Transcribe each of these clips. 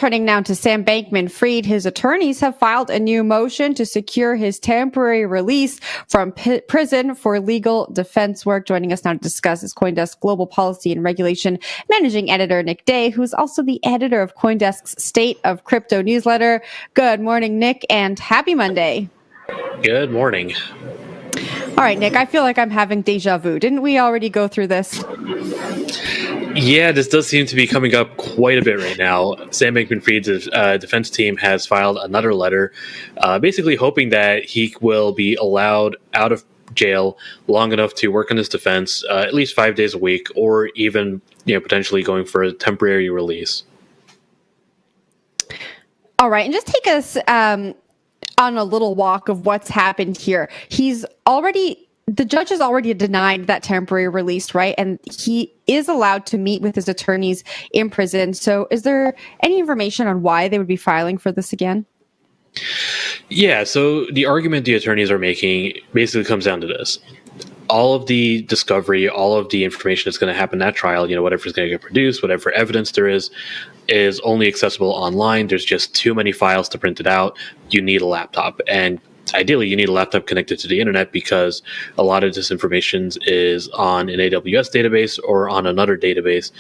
turning now to Sam Bankman-Fried. His attorneys have filed a new motion to secure his temporary release from prison for legal defense work. Joining us now to discuss is CoinDesk Global Policy and Regulation Managing Editor Nick Day, who's also the editor of CoinDesk's State of Crypto newsletter. Good morning, Nick, and happy Monday. Good morning. All right, Nick, I feel like I'm having deja vu. Didn't we already go through this? Yeah, this does seem to be coming up quite a bit right now. Sam Bankman-Fried's defense team has filed another letter, basically hoping that he will be allowed out of jail long enough to work on his defense at least 5 days a week, or even potentially going for a temporary release. All right, and just take us on a little walk of what's happened here. The judge has already denied that temporary release, right? And he is allowed to meet with his attorneys in prison. So is there any information on why they would be filing for this again? Yeah, so the argument the attorneys are making basically comes down to this. All of the discovery, all of the information that's going to happen at trial, whatever is going to get produced, whatever evidence there is only accessible online. There's just too many files to print it out. You need a laptop. And ideally, you need a laptop connected to the internet, because a lot of this information is on an AWS database or on another database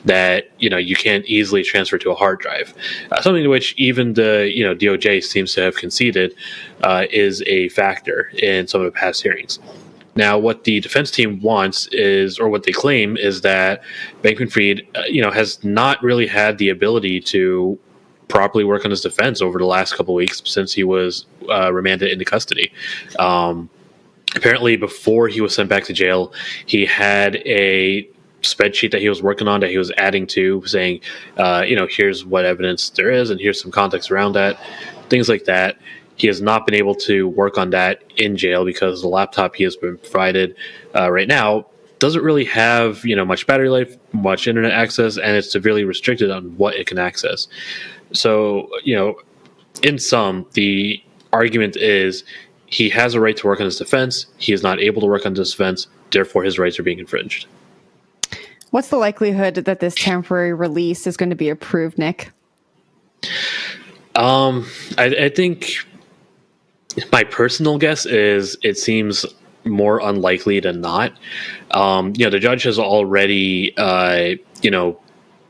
that you can't easily transfer to a hard drive. Something to which even the DOJ seems to have conceded is a factor in some of the past hearings. Now, what the defense team wants is, or what they claim, is that Bankman-Fried, has not really had the ability to properly work on his defense over the last couple of weeks since he was remanded into custody. Apparently, before he was sent back to jail, he had a spreadsheet that he was working on, that he was adding to, saying, here's what evidence there is, and here's some context around that, things like that. He has not been able to work on that in jail because the laptop he has been provided right now doesn't really have much battery life, much internet access, and it's severely restricted on what it can access. So, in sum, the argument is he has a right to work on his defense. He is not able to work on his defense. Therefore, his rights are being infringed. What's the likelihood that this temporary release is going to be approved, Nick? I think my personal guess is it seems more unlikely than not. The judge has already,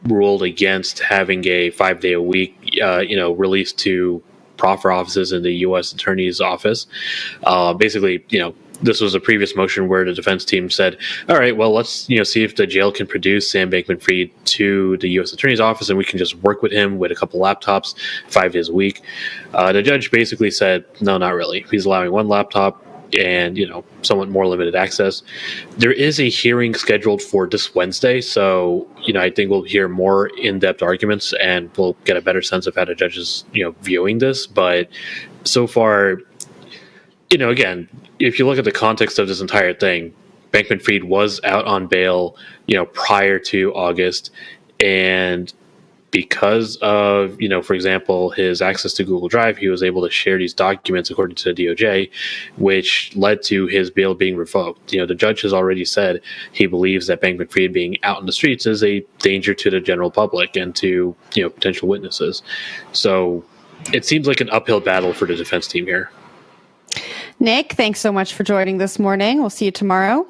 ruled against having a 5 day a week, release to proffer offices in the U.S. Attorney's Office. Basically, this was a previous motion where the defense team said, all right, well, let's, see if the jail can produce Sam Bankman-Fried to the U.S. Attorney's Office, and we can just work with him with a couple laptops 5 days a week. The judge basically said, no, not really. He's allowing one laptop and, somewhat more limited access. There is a hearing scheduled for this Wednesday, so, I think we'll hear more in-depth arguments and we'll get a better sense of how the judge is, viewing this. But so far, again, if you look at the context of this entire thing, Bankman-Fried was out on bail, prior to August, and because of, for example, his access to Google Drive, he was able to share these documents according to the DOJ, which led to his bail being revoked. The judge has already said he believes that Bankman-Fried being out in the streets is a danger to the general public and to, potential witnesses. So it seems like an uphill battle for the defense team here. Nick, thanks so much for joining this morning. We'll see you tomorrow.